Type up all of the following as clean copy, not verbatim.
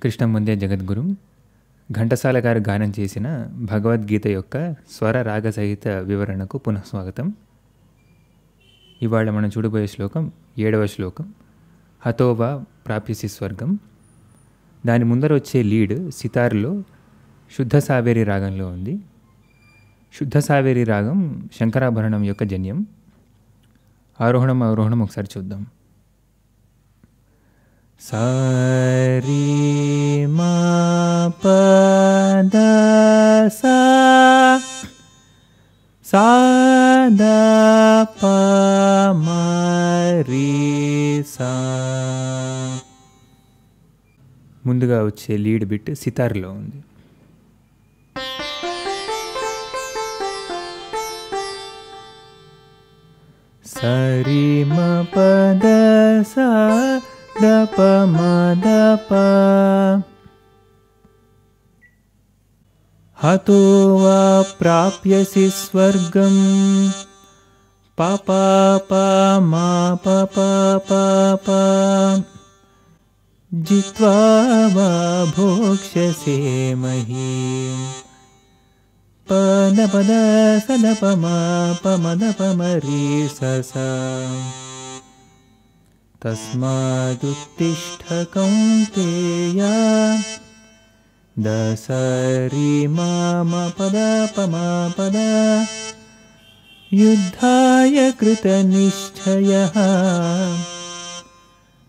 కృష్ణం వందే జగద్గురు ఘంటసాల గారు గానం చేసిన భగవద్గీత యొక్క స్వర రాగ సహిత వివరణకు పునఃస్వాగతం. ఇవాళ మనం చూడబోయే శ్లోకం 7వ శ్లోకం. హతోవా ప్రాప్యసి స్వర్గం. దాని ముందర వచ్చే లీడ్ సితార్లో శుద్ధ సావేరి రాగంలో ఉంది. శుద్ధ సావేరి రాగం శంకరాభరణం యొక్క జన్యం. ఆరోహణం అవరోహణం ఒకసారి చూద్దాం. సారీ మా పద సా సాద ప మ రి సా. ముందుగా వచ్చే లీడ్ బిట్ సితార్లో ఉంది. సరి మ పద సా ద ప మ ద ప. హతో వా ప్రాప్యసి స్వర్గం ప ప ప మ ప ప ప ప. జిత్వా వా భోక్ష్యసే మహీం పద పద సద ప మ ప మ ద ప మ రి స స. తస్మాదుత్తిష్ఠ కౌంతేయ దసరి మమ పద పమ పద. యుద్ధాయ కృత నిశ్చయః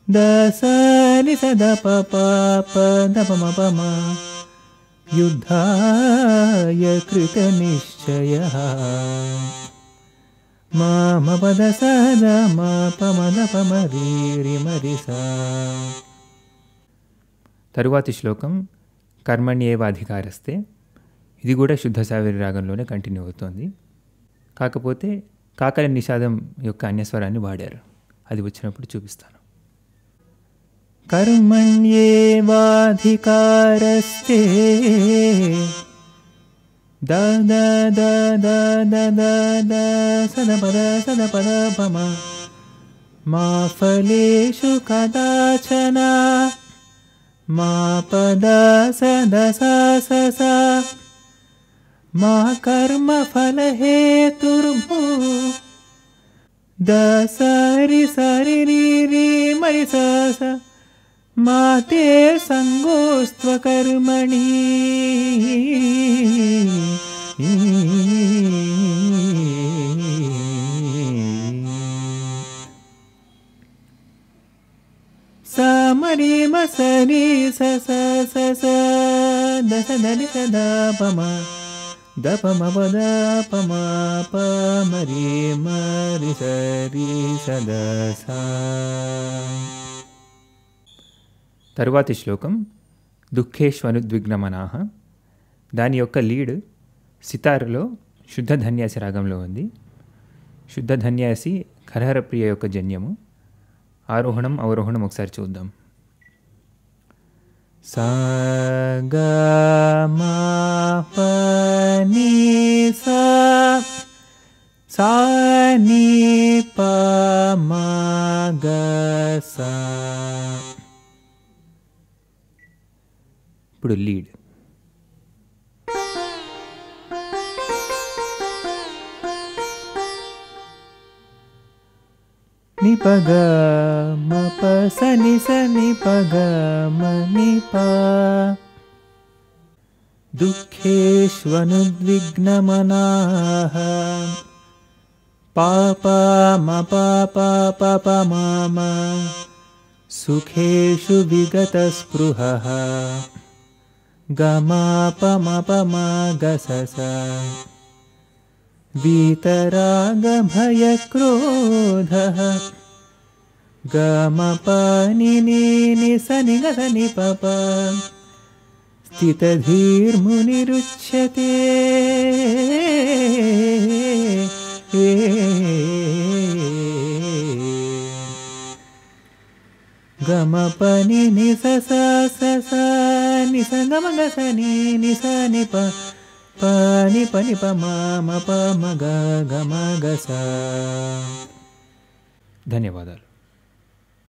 దసరి సద ప ప పద పమ పమ. యుద్ధాయ కృత నిశ్చయః మమ పద సద మ ప మ ద ప మ రి రి మ రి సా. తరువాతి శ్లోకం కర్మణ్యేవ అధికారస్తే. ఇది కూడా శుద్ధ సావేరి రాగంలోనే కంటిన్యూ అవుతోంది. కాకపోతే కాకలి నిషాదం యొక్క అన్యస్వరాన్ని వాడారు. అది వచ్చినప్పుడు చూపిస్తాను. కర్మణ్యేవాధికారస్తే ద ద ద ద ద ద ద సద పద సద పద పమ. మా ఫలేషు కదాచన మా పద సద స స స. మా కర్మ ఫలహేతుర్భూ ద సరి సరి రి రి మరి స స. మా తే సంగోస్త్వ కర్మణి సమరి మసరి స స స స ద స ద ని స ద ప మ ద ప మ ప ద ప మ ప మ రి మ రి స రి స ద స. తరువాతి శ్లోకం దుఃఖేష్వనుద్విగ్నమనాః. దాని యొక్క లీడ్ సితార్లో శుద్ధ ధన్యాసి రాగంలో ఉంది. శుద్ధ ధన్యాసి ఖరహర ప్రియ యొక్క జన్యము. ఆరోహణం అవరోహణం ఒకసారి చూద్దాం. సా గ మ ప ని సా సా ని ప మ గ సా. ఇప్పుడు లీడ్ ని ప గ మ ప స ని స ని ప గ మ ని ప. దుఃఖేష్వనుద్విగ్నమనాః ప ప మ ప ప ప ప మ మ. సుఖేషు విగతస్పృహః గ మ ప మ ప మ గ స స. వీతరాగభయక్రోధః గ మ ప ని ని ని స ని గ స ని ప ప. స్థితధీర్మునిరుచ్యతే గ మ ప ని ని స స స స ని స గ మ గ స ని ని స ని ప ప ని ప ని ప మ మ ప మ గ గ మ గ స. ధన్యవాదాలు.